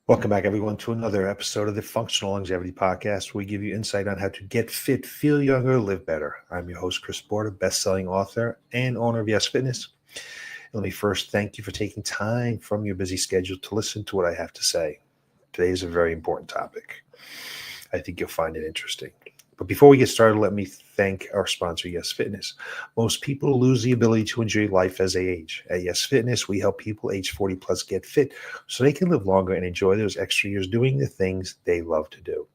Welcome back, everyone, to another episode of the Functional Longevity Podcast, where we give you insight on how to get fit, feel younger, live better. I'm your host, Chris Porter, best-selling author and owner of Y.E.S Fitness. Let me first thank you for taking time from your busy schedule to listen to what I have to say. Today is a very important topic. I think you'll find it interesting. But before we get started, let me thank our sponsor, Y.E.S Fitness. Most people lose the ability to enjoy life as they age. At Y.E.S Fitness, we help people age 40 plus get fit so they can live longer and enjoy those extra years doing the things they love to do.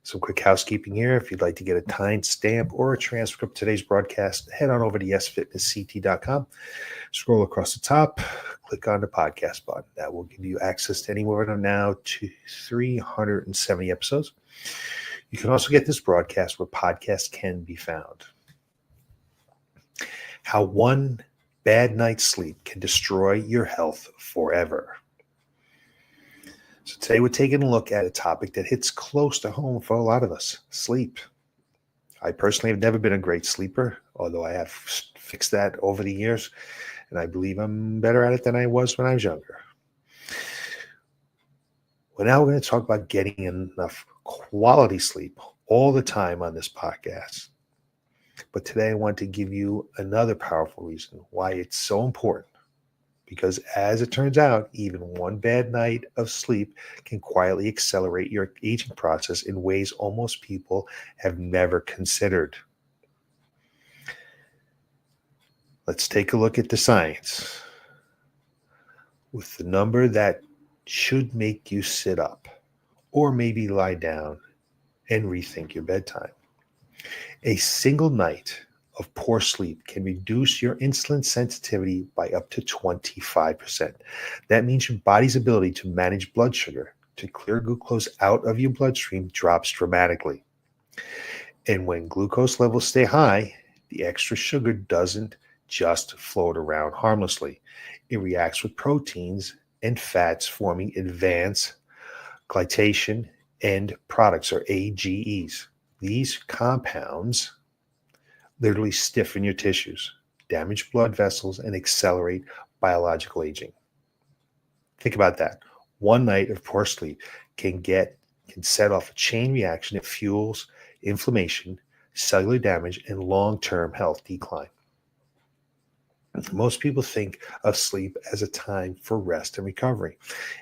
Some quick housekeeping here. If you'd like to get a time stamp or a transcript of today's broadcast, head on over to yesfitnessct.com. Scroll across the top, click on the podcast button. That will give you access to anywhere from now to 370 episodes. You can also get this broadcast where podcasts can be found. How one bad night's sleep can destroy your health forever. So today we're taking a look at a topic that hits close to home for a lot of us, sleep. I personally have never been a great sleeper, although I have fixed that over the years, and I believe I'm better at it than I was when I was younger. Well, now we're going to talk about getting enough quality sleep all the time on this podcast. But today I want to give you another powerful reason why it's so important. Because as it turns out, even one bad night of sleep can quietly accelerate your aging process in ways almost people have never considered. Let's take a look at the science. With the number that should make you sit up or maybe lie down and rethink your bedtime. A single night of poor sleep can reduce your insulin sensitivity by up to 25%. That means your body's ability to manage blood sugar, to clear glucose out of your bloodstream, drops dramatically. And when glucose levels stay high, the extra sugar doesn't just float around harmlessly. It reacts with proteins and fats, forming advanced glycation end products, or AGEs. These compounds literally stiffen your tissues, damage blood vessels, and accelerate biological aging. Think about that. One night of poor sleep can set off a chain reaction that fuels inflammation, cellular damage, and long-term health decline. Most people think of sleep as a time for rest and recovery,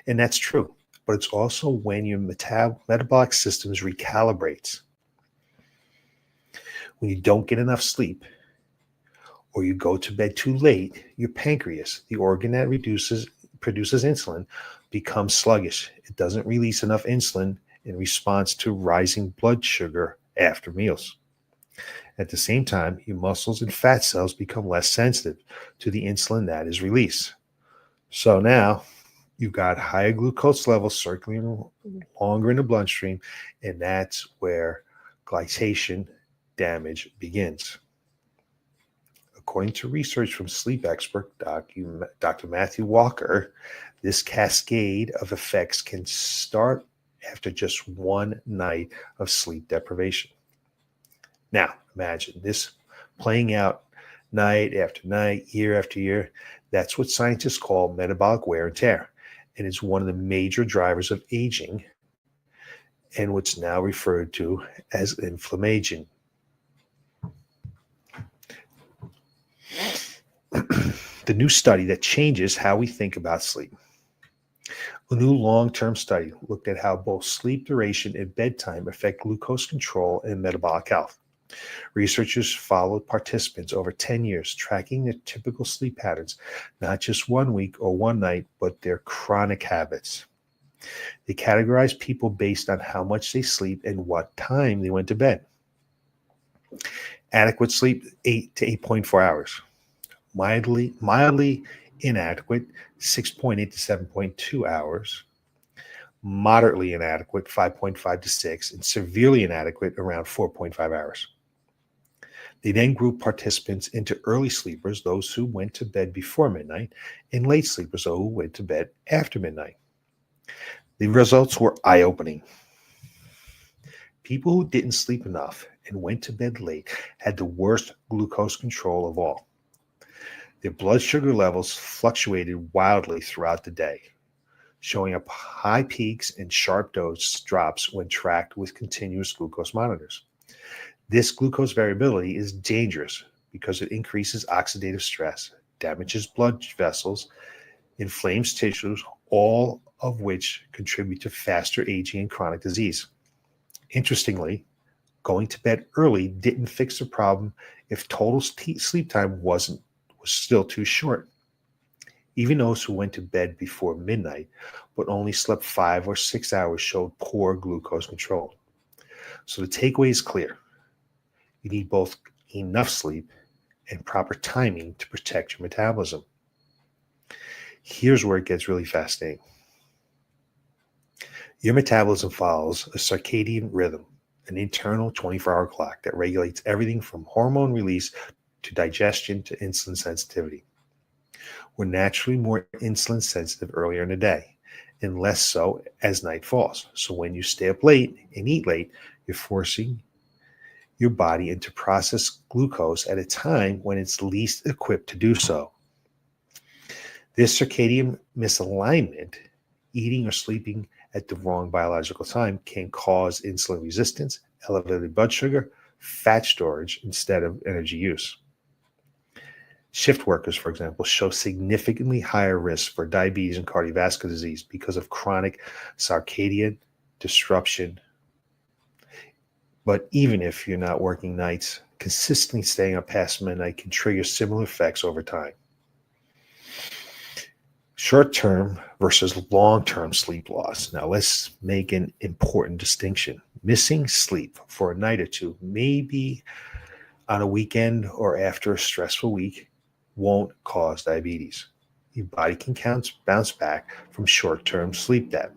and that's true, but it's also when your metabolic systems recalibrates. When you don't get enough sleep or you go to bed too late, your pancreas, the organ that produces insulin, becomes sluggish. It doesn't release enough insulin in response to rising blood sugar after meals. At the same time, your muscles and fat cells become less sensitive to the insulin that is released. So now you've got higher glucose levels circulating longer in the bloodstream, and that's where glycation damage begins. According to research from sleep expert Dr. Matthew Walker, this cascade of effects can start after just one night of sleep deprivation. Now, imagine this playing out night after night, year after year. That's what scientists call metabolic wear and tear, and it's one of the major drivers of aging and what's now referred to as inflammation. The new study that changes how we think about sleep. A new long-term study looked at how both sleep duration and bedtime affect glucose control and metabolic health. Researchers followed participants over 10 years, tracking their typical sleep patterns, not just 1 week or one night, but their chronic habits. They categorized people based on how much they sleep and what time they went to bed. Adequate sleep, 8 to 8.4 hours. Mildly inadequate, 6.8 to 7.2 hours. Moderately inadequate, 5.5 to 6, and severely inadequate, around 4.5 hours. They then grouped participants into early sleepers, those who went to bed before midnight, and late sleepers, those who went to bed after midnight. The results were eye-opening. People who didn't sleep enough and went to bed late had the worst glucose control of all. Their blood sugar levels fluctuated wildly throughout the day, showing up high peaks and sharp dose drops when tracked with continuous glucose monitors. This glucose variability is dangerous because it increases oxidative stress, damages blood vessels, inflames tissues, all of which contribute to faster aging and chronic disease. Interestingly, going to bed early didn't fix the problem if total sleep time was still too short. Even those who went to bed before midnight but only slept 5 or 6 hours showed poor glucose control. So the takeaway is clear. You need both enough sleep and proper timing to protect your metabolism. Here's where it gets really fascinating. Your metabolism follows a circadian rhythm, an internal 24-hour clock that regulates everything from hormone release to digestion to insulin sensitivity. We're naturally more insulin sensitive earlier in the day and less so as night falls. So when you stay up late and eat late, you're forcing your body into process glucose at a time when it's least equipped to do so. This circadian misalignment, eating or sleeping at the wrong biological time, can cause insulin resistance, elevated blood sugar, fat storage instead of energy use. Shift workers, for example, show significantly higher risk for diabetes and cardiovascular disease because of chronic circadian disruption. But even if you're not working nights, consistently staying up past midnight can trigger similar effects over time. Short-term versus long-term sleep loss. Now, let's make an important distinction. Missing sleep for a night or two, maybe on a weekend or after a stressful week, won't cause diabetes. Your body can bounce back from short-term sleep debt.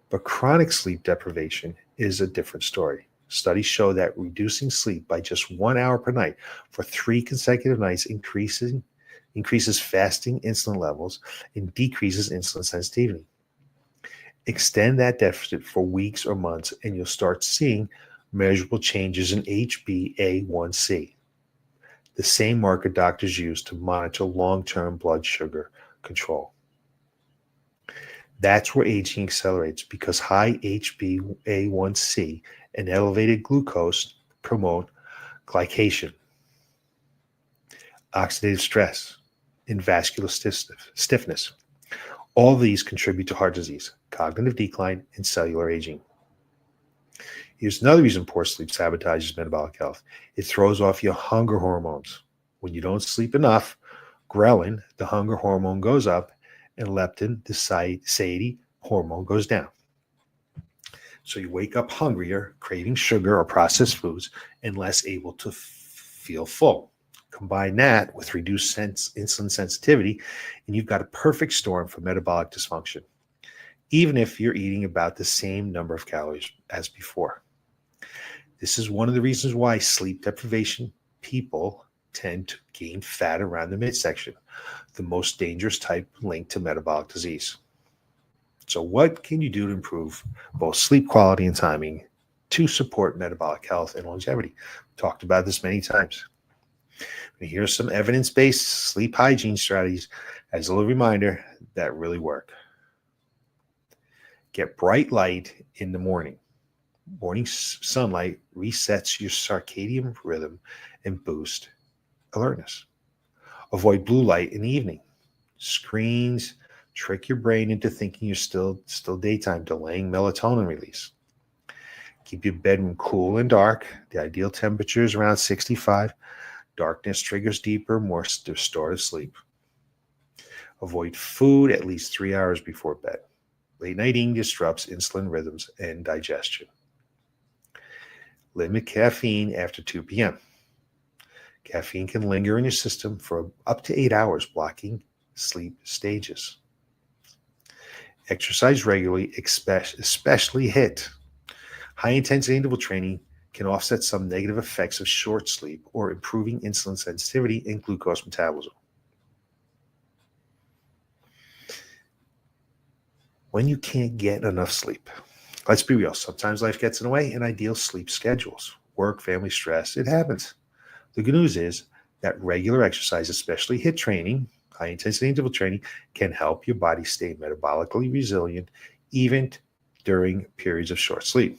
But chronic sleep deprivation is a different story. Studies show that reducing sleep by just 1 hour per night for 3 consecutive nights increases fasting insulin levels and decreases insulin sensitivity. Extend that deficit for weeks or months, and you'll start seeing measurable changes in HbA1c, the same marker doctors use to monitor long-term blood sugar control. That's where aging accelerates because high HbA1c and elevated glucose promote glycation, oxidative stress, and vascular stiffness. All these contribute to heart disease, cognitive decline, and cellular aging. Here's another reason poor sleep sabotages metabolic health. It throws off your hunger hormones. When you don't sleep enough, ghrelin, the hunger hormone, goes up, and leptin, the satiety hormone, goes down. So you wake up hungrier, craving sugar or processed foods, and less able to feel full. Combine that with reduced insulin sensitivity, and you've got a perfect storm for metabolic dysfunction, even if you're eating about the same number of calories as before. This is one of the reasons why sleep deprivation people tend to gain fat around the midsection, the most dangerous type linked to metabolic disease. So what can you do to improve both sleep quality and timing to support metabolic health and longevity? We've talked about this many times. And here's some evidence-based sleep hygiene strategies as a little reminder that really work. Get bright light in the morning. Morning sunlight resets your circadian rhythm and boosts alertness. Avoid blue light in the evening. Screens trick your brain into thinking you're still daytime, delaying melatonin release. Keep your bedroom cool and dark. The ideal temperature is around 65. Darkness triggers deeper, more restorative sleep. Avoid food at least 3 hours before bed. Late night eating disrupts insulin rhythms and digestion. Limit caffeine after 2 p.m. Caffeine can linger in your system for up to 8 hours, blocking sleep stages. Exercise regularly, especially HIIT. High-intensity interval training can offset some negative effects of short sleep or improving insulin sensitivity and glucose metabolism. When you can't get enough sleep, let's be real, sometimes life gets in the way and ideal sleep schedules. work, family stress. It happens. The good news is that regular exercise, especially HIIT training, high intensity interval training, can help your body stay metabolically resilient even during periods of short sleep.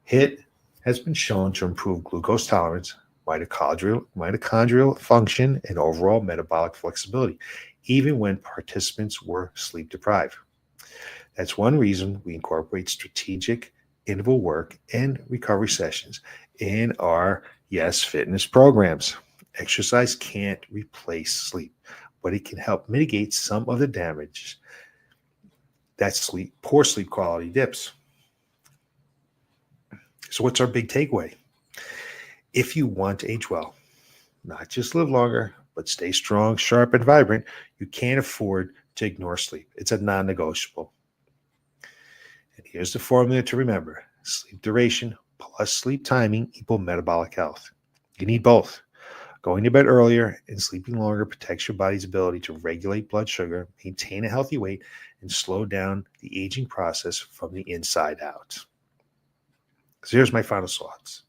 HIIT has been shown to improve glucose tolerance, mitochondrial function, and overall metabolic flexibility, even when participants were sleep deprived. That's one reason we incorporate strategic interval work and recovery sessions in our Y.E.S fitness programs. Exercise can't replace sleep, but it can help mitigate some of the damage that poor sleep quality dips. So what's our big takeaway? If you want to age well, not just live longer, but stay strong, sharp, and vibrant, you can't afford to ignore sleep. It's a non-negotiable. And here's the formula to remember. Sleep duration plus sleep timing equal metabolic health. You need both. Going to bed earlier and sleeping longer protects your body's ability to regulate blood sugar, maintain a healthy weight, and slow down the aging process from the inside out. So here's my final thoughts.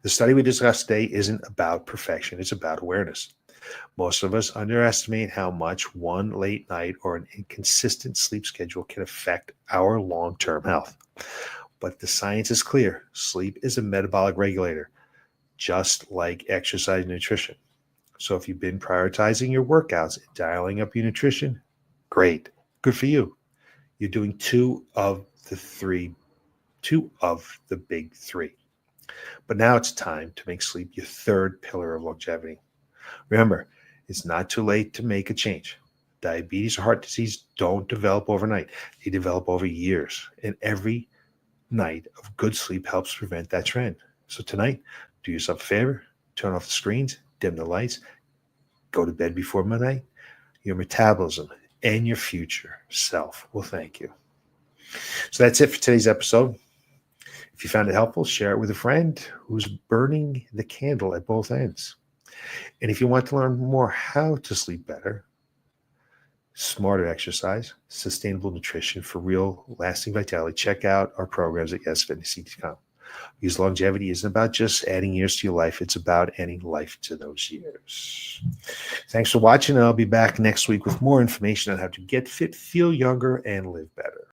The study we discussed today isn't about perfection. It's about awareness. Most of us underestimate how much one late night or an inconsistent sleep schedule can affect our long-term health. But the science is clear. Sleep is a metabolic regulator, just like exercise and nutrition. So if you've been prioritizing your workouts and dialing up your nutrition, great. Good for you. You're doing two of the big three. But now it's time to make sleep your third pillar of longevity. Remember, it's not too late to make a change. Diabetes or heart disease don't develop overnight. They develop over years. And every night of good sleep helps prevent that trend. So tonight, do yourself a favor, turn off the screens, dim the lights, go to bed before midnight. Your metabolism and your future self will thank you. So that's it for today's episode. If you found it helpful, share it with a friend who's burning the candle at both ends. And if you want to learn more how to sleep better, smarter exercise, sustainable nutrition for real lasting vitality, check out our programs at YesFitness.com. Because longevity isn't about just adding years to your life. It's about adding life to those years. Thanks for watching. And I'll be back next week with more information on how to get fit, feel younger, and live better.